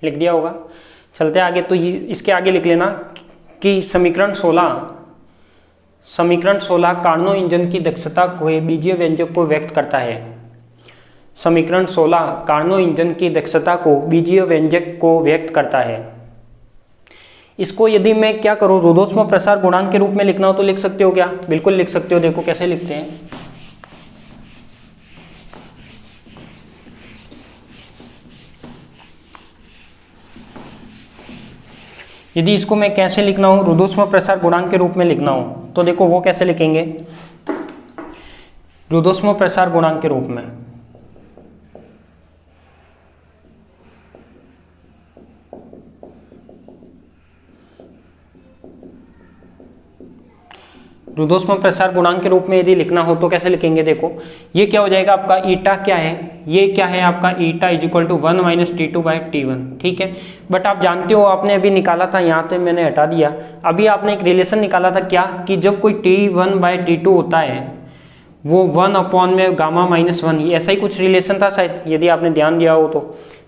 लिख दिया होगा। चलते आगे, तो ये इसके आगे लिख लेना कि समीकरण 16 कार्नो इंजन की दक्षता को बीजीय व्यंजक को व्यक्त करता है। समीकरण 16 कार्नो इंजन की दक्षता को बीजीय व्यंजक को व्यक्त करता है। इसको यदि मैं क्या करूं, रुद्धोष्म प्रसार गुणांक के रूप में लिखना हो तो लिख सकते हो क्या? बिल्कुल लिख सकते हो। देखो कैसे लिखते हैं। यदि इसको मैं कैसे लिखना हो, रुद्धोष्म प्रसार गुणांक के रूप में लिखना हो, तो देखो वो कैसे लिखेंगे, रुद्धोष्म प्रसार गुणांक के रूप में। रुद्धोष्म प्रसार गुणांक के रूप में यदि लिखना हो तो कैसे लिखेंगे, देखो ये क्या हो जाएगा आपका, ईटा क्या है, ये क्या है आपका, eta is equal to 1 minus T2/T1। ठीक है, बट आप जानते हो आपने अभी निकाला था, यहाँ से मैंने हटा दिया, अभी आपने एक रिलेशन निकाला था क्या, कि जब कोई T1/T2 होता है वो 1 अपॉन में गामा माइनस 1, ऐसा ही कुछ रिलेशन था शायद, यदि आपने ध्यान दिया हो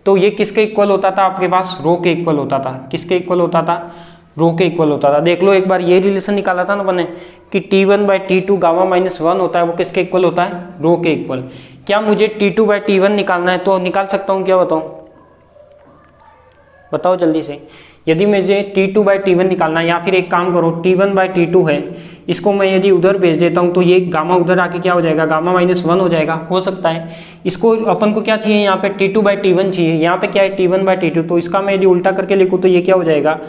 तो ये किसके इक्वल होता था आपके पास, रो के इक्वल होता था। किसके इक्वल होता था, रो के इक्वल होता था। देख लो एक बार, ये रिलेशन निकाला था ना मैंने कि T1/T2 गामा माइनस 1 होता है, वो किसके इक्वल होता है, रो के इक्वल। क्या मुझे T2/T1 निकालना है तो निकाल सकता हूँ क्या, बताओ जल्दी से। यदि मुझे T2/T1 निकालना है, या फिर एक काम करो, T1/T2 है, इसको मैं यदि उधर भेज देता हूँ तो ये गामा उधर आके क्या हो जाएगा, गामा माइनस 1 हो जाएगा, हो सकता है। इसको अपन को क्या चाहिए, यहाँ पे T2/T1 चाहिए, यहाँ पे क्या है T1/T2, तो इसका मैं यदि उल्टा करके लिखूँ तो ये क्या हो जाएगा,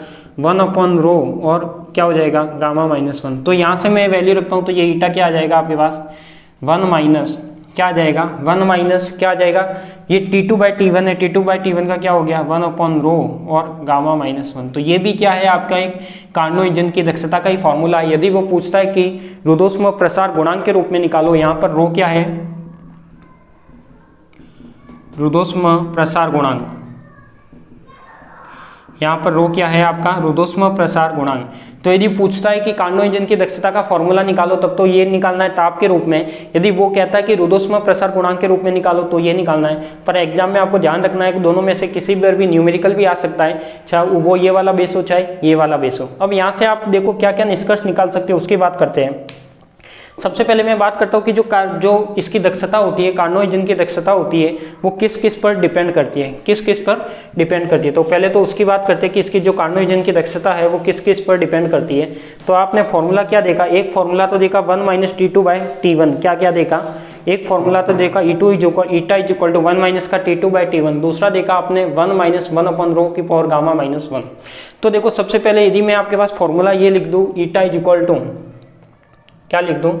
1 अपॉन रो और क्या हो जाएगा, गामा माइनस 1। तो यहाँ से मैं वैल्यू रखता हूँ तो ये ईटा क्या आ जाएगा आपके पास, 1 माइनस क्या आ जाएगा, 1 माइनस क्या आ जाएगा, ये T2/T1 है, T2/T1 का क्या हो गया, 1 अपॉन रो और गामा माइनस 1। तो ये भी क्या है आपका एक कार्नो इंजन की दक्षता का ही फॉर्मूला है। यदि वो पूछता है कि रुद्धोष्म प्रसार गुणांक के रूप में निकालो, यहाँ पर रो क्या है, रुद्धोष्म प्रसार गुणांक, यहाँ पर रो क्या है आपका, रुद्धोष्म प्रसार गुणांक। तो यदि पूछता है कि कार्नो इंजन की दक्षता का फॉर्मूला निकालो, तब तो ये निकालना है ताप के रूप में। यदि वो कहता है कि रुद्धोष्म प्रसार गुणांक के रूप में निकालो तो ये निकालना है। पर एग्जाम में आपको ध्यान रखना है कि दोनों में से किसी पर भी न्यूमेरिकल भी आ सकता है, चाहे वो ये वाला बेस हो चाहे ये वाला बेस हो। अब यहाँ से आप देखो क्या क्या निष्कर्ष निकाल सकते हो, उसकी बात करते हैं। सबसे पहले मैं बात करता हूँ कि जो इसकी दक्षता होती है, कार्नो इंजन की दक्षता होती है, वो किस किस पर डिपेंड करती है, किस किस पर डिपेंड करती है। तो पहले तो उसकी बात करते हैं कि इसकी जो कार्नो इंजन की दक्षता है वो किस किस पर डिपेंड करती है। तो आपने फॉर्मूला क्या देखा, एक फॉर्मूला तो देखा 1 माइनस T2/T1, क्या क्या देखा, एक फॉर्मूला तो देखा eta is equal to 1 minus का T2/T1, दूसरा देखा आपने 1 माइनस 1 अपॉन रो की पावर गामा माइनस 1। तो देखो सबसे पहले यदि मैं आपके पास फॉर्मूला ये लिख दूँ, ईटा इज इक्वल टू क्या लिख दूं,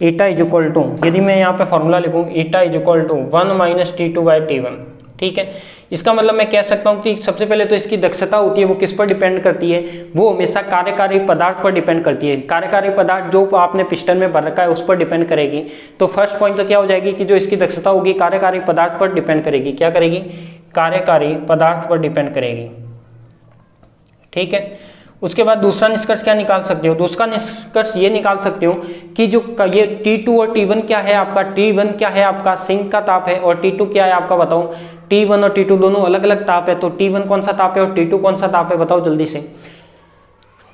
ईटा इज इक्वल टू, यदि मैं यहाँ पे फॉर्मूला लिखूँ eta is equal to 1 minus T2/T1, ठीक है। इसका मतलब मैं कह सकता हूँ कि सबसे पहले तो इसकी दक्षता होती है वो किस पर डिपेंड करती है, वो हमेशा कार्यकारी पदार्थ पर डिपेंड करती है। कार्यकारी पदार्थ जो आपने पिस्टन में भर रखा है उस पर डिपेंड करेगी। तो फर्स्ट पॉइंट तो क्या हो जाएगी कि जो इसकी दक्षता होगी कार्यकारी पदार्थ पर डिपेंड करेगी। क्या करेगी, कार्यकारी पदार्थ पर डिपेंड करेगी, ठीक है। उसके बाद दूसरा निष्कर्ष क्या निकाल सकते हो, दूसरा निष्कर्ष ये निकाल सकते हो कि जो ये T2 और T1 क्या है आपका, T1 क्या है आपका सिंक का ताप है और T2 क्या है आपका बताओ, T1 और T2 दोनों अलग अलग ताप है, तो T1 कौन सा ताप है और T2 कौन सा ताप है, बताओ जल्दी से।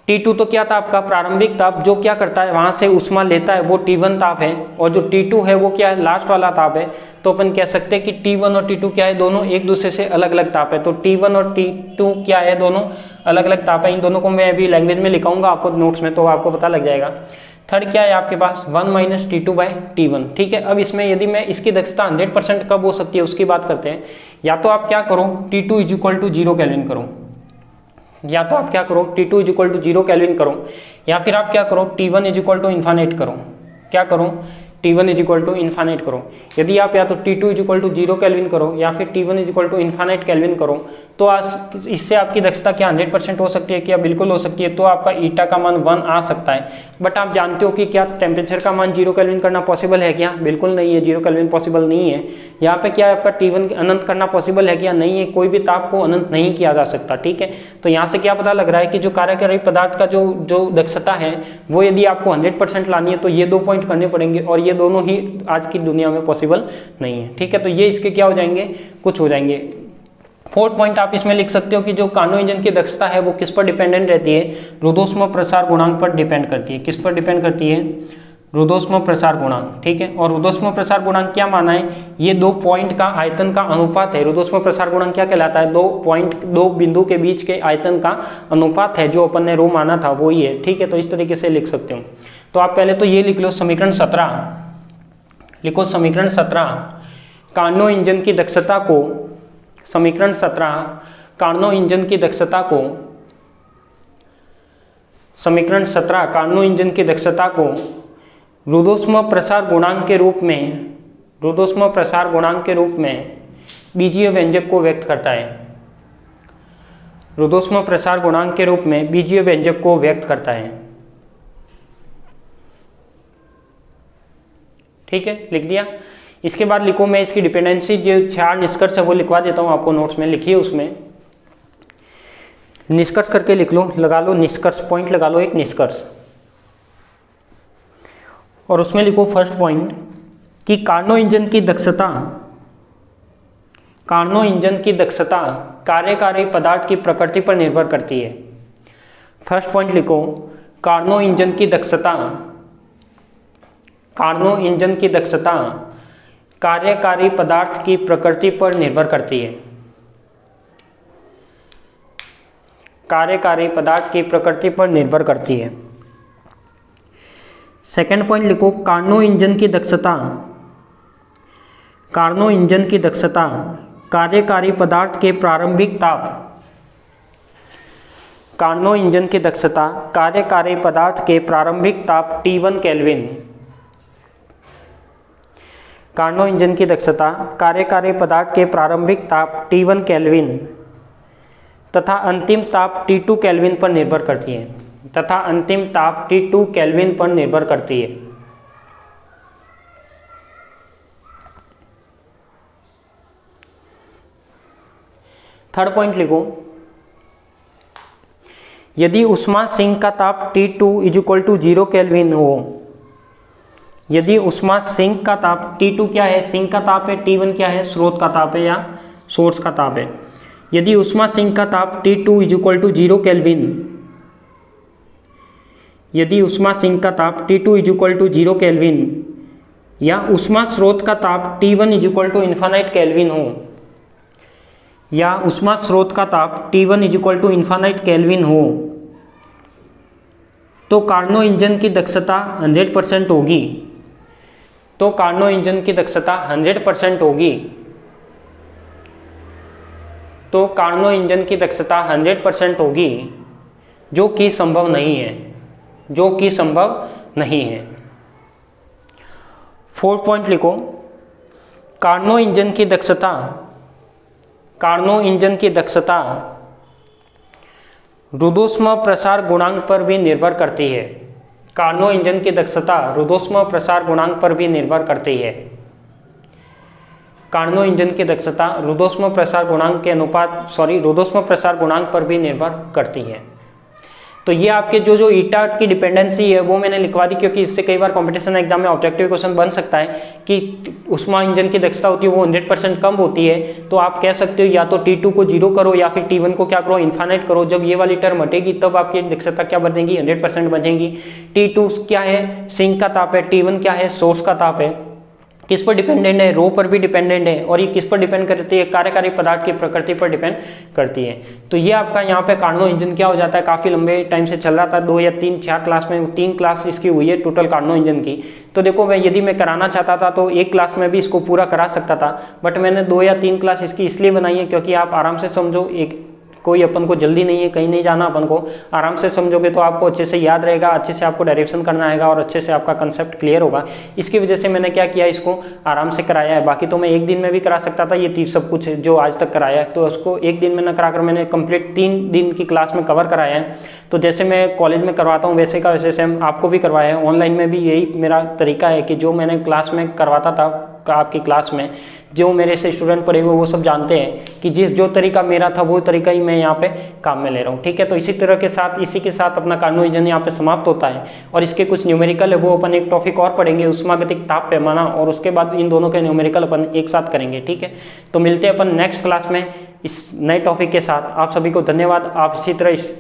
T2 तो क्या था आपका प्रारंभिक ताप, जो क्या करता है वहां से ऊष्मा लेता है, वो T1 ताप है, और जो T2 है वो क्या है, लास्ट वाला ताप है। तो अपन कह सकते हैं कि T1 और T2 क्या है, दोनों एक दूसरे से अलग अलग ताप है। तो T1 और T2 क्या है, दोनों अलग अलग ताप है। इन दोनों को मैं अभी लैंग्वेज में लिखाऊंगा आपको नोट्स में, तो आपको पता लग जाएगा। थर्ड क्या है आपके पास 1 - T2/T1, ठीक है। अब इसमें यदि मैं इसकी दक्षता 100% कब हो सकती है उसकी बात करते हैं। या तो आप क्या करो, T2 = 0 केल्विन करो, या तो आप क्या करो T2 = 0 केल्विन करो, या फिर आप क्या करो T1 = इन्फानेट करो। क्या करो, T1 = इन्फानेट करो। यदि आप या तो T2 = 0 केल्विन करो या फिर T1 = इन्फानेट केल्विन करो, तो आज इससे आपकी दक्षता क्या 100% हो सकती है, क्या बिल्कुल हो सकती है। तो आपका ईटा का मान 1 आ सकता है। बट आप जानते हो कि क्या टेम्परेचर का मान 0 केल्विन करना पॉसिबल है क्या, बिल्कुल नहीं है, 0 केल्विन पॉसिबल नहीं है। यहाँ पे क्या आपका T1 अनंत करना पॉसिबल है क्या, नहीं है, कोई भी ताप को अनंत नहीं किया जा सकता, ठीक है। तो यहाँ से क्या पता लग रहा है कि जो कार्यकारी पदार्थ का जो दक्षता है वो यदि आपको 100% लानी है तो ये 2 पॉइंट करने पड़ेंगे, और ये दोनों ही आज की दुनिया में पॉसिबल नहीं है, ठीक है। तो ये इसके क्या हो जाएंगे, कुछ हो जाएंगे। फोर्थ पॉइंट आप इसमें लिख सकते हो कि जो कार्नो इंजन की दक्षता है वो किस पर डिपेंडेंट रहती है, रुद्धोष्म प्रसार गुणांक पर डिपेंड करती है। किस पर डिपेंड करती है, रुद्धोष्म प्रसार गुणांक, ठीक है। और रुद्धोष्म प्रसार गुणांक क्या माना है, ये 2 पॉइंट का आयतन का अनुपात है। रुद्धोष्म प्रसार गुणांक क्या कहलाता है, 2 बिंदु के बीच के आयतन का अनुपात है, जो अपन ने रो माना था वो ही है, ठीक है। तो इस तरीके से लिख सकते हो। तो आप पहले तो ये लिख लो, समीकरण 17 लिखो, समीकरण 17 कार्नो इंजन की दक्षता को, समीकरण 17 कार्नो इंजन की दक्षता को, समीकरण 17 कार्नो इंजन की दक्षता को रुद्धोष्म प्रसार गुणांक के रूप में, रुद्धोष्म प्रसार गुणांक के रूप में बीजीय व्यंजक को व्यक्त करता है। रुद्धोष्म प्रसार गुणांक के रूप में बीजीय व्यंजक को व्यक्त करता है, ठीक है, लिख दिया। इसके बाद लिखो, मैं इसकी डिपेंडेंसी जो 4 निष्कर्ष है वो लिखवा देता हूँ आपको नोट्स में, लिखिए उसमें निष्कर्ष करके लिख लो, लगा लो निष्कर्ष, पॉइंट लगा लो एक निष्कर्ष, और उसमें लिखो फर्स्ट पॉइंट कि कार्नो इंजन की दक्षता, कार्नो इंजन की दक्षता कार्यकारी पदार्थ की प्रकृति पर निर्भर करती है। फर्स्ट पॉइंट लिखो, कार्नो इंजन की दक्षता, कार्नो इंजन की दक्षता कार्यकारी पदार्थ की प्रकृति पर निर्भर करती है। कार्यकारी पदार्थ की प्रकृति पर निर्भर करती है। सेकेंड पॉइंट लिखो, कार्नो इंजन की दक्षता, कार्नो इंजन की दक्षता कार्यकारी पदार्थ के प्रारंभिक ताप, कार्नो इंजन की दक्षता कार्यकारी पदार्थ के प्रारंभिक ताप T1 केल्विन, कार्नो इंजन की दक्षता कार्यकारी पदार्थ के प्रारंभिक ताप T1 केल्विन तथा अंतिम ताप T2 केल्विन पर निर्भर करती है, तथा अंतिम ताप T2 केल्विन पर निर्भर करती है। थर्ड पॉइंट लिखो, यदि ऊष्मा सिंक का ताप T2 = 0 केल्विन हो, यदि ऊष्मा सिंक का ताप T2 क्या है, सिंक का ताप है, T1 क्या है, स्रोत का ताप है या सोर्स का ताप है। यदि ऊष्मा सिंक का ताप T2 = 0 केल्विन, यदि ऊष्मा सिंक का ताप T2 = 0 केल्विन या ऊष्मा स्रोत का ताप T1 = इन्फानाइट केल्विन हो, या ऊष्मा स्रोत का ताप T1 = इन्फानाइट केल्विन हो, तो कार्नो इंजन की दक्षता 100% होगी। तो कार्नो इंजन की दक्षता 100% होगी। तो कार्नो इंजन की दक्षता 100% होगी, जो कि संभव नहीं है, जो कि संभव नहीं है। फोर्थ पॉइंट लिखो, कार्नो इंजन की दक्षता, कार्नो इंजन की दक्षता रुद्धोष्म प्रसार गुणांक पर भी निर्भर करती है। कार्नो इंजन की दक्षता रुद्धोष्म प्रसार गुणांक पर भी निर्भर करती है। कार्नो इंजन की दक्षता रुद्धोष्म प्रसार गुणांक के अनुपात, रुद्धोष्म प्रसार गुणांक पर भी निर्भर करती है। तो ये आपके जो ईटा की डिपेंडेंसी है वो मैंने लिखवा दी, क्योंकि इससे कई बार कंपटीशन एग्जाम में ऑब्जेक्टिव क्वेश्चन बन सकता है कि उष्मा इंजन की दक्षता होती है वो 100% कम होती है। तो आप कह सकते हो या तो T2 को 0 करो या फिर T1 को क्या करो, इन्फाइनाइट करो। जब ये वाली टर्म हटेगी तब आपकी दक्षता क्या बनेगी, 100% बनेगी। T2 क्या है, सिंक का ताप है। T1 क्या है, सोर्स का ताप है। किस पर डिपेंडेंट है, रो पर भी डिपेंडेंट है। और ये किस पर डिपेंड करती है, कार्यकारी पदार्थ की प्रकृति पर डिपेंड करती है। तो ये आपका यहाँ पे कार्नो इंजन क्या हो जाता है, काफ़ी लंबे टाइम से चल रहा था, 2 या 3 4 क्लास में 3 क्लास इसकी हुई है टोटल कार्नो इंजन की। तो देखो यदि मैं कराना चाहता था तो 1 क्लास में भी इसको पूरा करा सकता था, बट मैंने 2 या 3 क्लास इसकी इसलिए बनाई है क्योंकि आप आराम से समझो, एक कोई अपन को जल्दी नहीं है, कहीं नहीं जाना, अपन को आराम से समझोगे तो आपको अच्छे से याद रहेगा, अच्छे से आपको डायरेक्शन करना आएगा और अच्छे से आपका कंसेप्ट क्लियर होगा। इसकी वजह से मैंने क्या किया, इसको आराम से कराया है। बाकी तो मैं 1 दिन में भी करा सकता था ये सब कुछ जो आज तक कराया है, तो उसको 1 दिन में न कराकर मैंने कंप्लीट 3 दिन की क्लास में कवर कराया है। तो जैसे मैं कॉलेज में करवाता हूँ वैसे का वैसे सेम आपको भी करवाया है। ऑनलाइन में भी यही मेरा तरीका है कि जो मैंने क्लास में करवाता था आपकी क्लास में, जो मेरे से स्टूडेंट पढ़े हुए वो सब जानते हैं कि जो तरीका मेरा था वो तरीका ही मैं यहाँ पे काम में ले रहा हूँ। ठीक है, तो इसी तरह के साथ इसी के साथ अपना कार्नो इंजन यहाँ पे समाप्त होता है। और इसके कुछ न्यूमेरिकल है वो अपन एक टॉपिक और पढ़ेंगे, उष्मागतिक ताप पैमाना, और उसके बाद इन दोनों के न्यूमेरिकल अपन एक साथ करेंगे। ठीक है, तो मिलते हैं अपन नेक्स्ट क्लास में इस नए टॉपिक के साथ। आप सभी को धन्यवाद। आप इसी तरह इस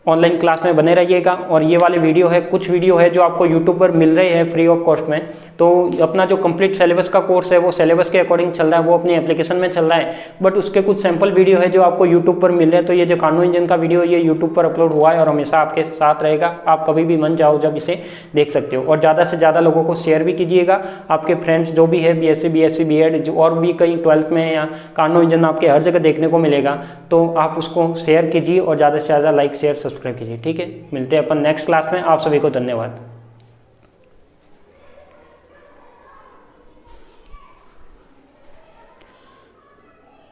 ऑनलाइन क्लास में बने रहिएगा। और ये वाले वीडियो है, कुछ वीडियो है जो आपको यूट्यूब पर मिल रहे हैं फ्री ऑफ कॉस्ट में। तो अपना जो कंप्लीट सिलेबस का कोर्स है वो सिलेबस के अकॉर्डिंग चल रहा है, वो अपनी एप्लीकेशन में चल रहा है, बट उसके कुछ सैंपल वीडियो है जो आपको यूट्यूब पर मिल रहे हैं। तो ये जो कार्नो इंजन का वीडियो ये यूट्यूब पर अपलोड हुआ है और हमेशा आपके साथ रहेगा। आप कभी भी मन जाओ जब इसे देख सकते हो। और ज़्यादा से ज़्यादा लोगों को शेयर भी कीजिएगा, आपके फ्रेंड्स जो भी है BSc BSc B.Ed और भी कहीं 12th में या कार्नो इंजन आपके हर जगह देखने को मिलेगा, तो आप उसको शेयर कीजिए और ज़्यादा से ज़्यादा लाइक शेयर सब्सक्राइब कीजिए। ठीक है, मिलते हैं अपन नेक्स्ट क्लास में। आप सभी को धन्यवाद।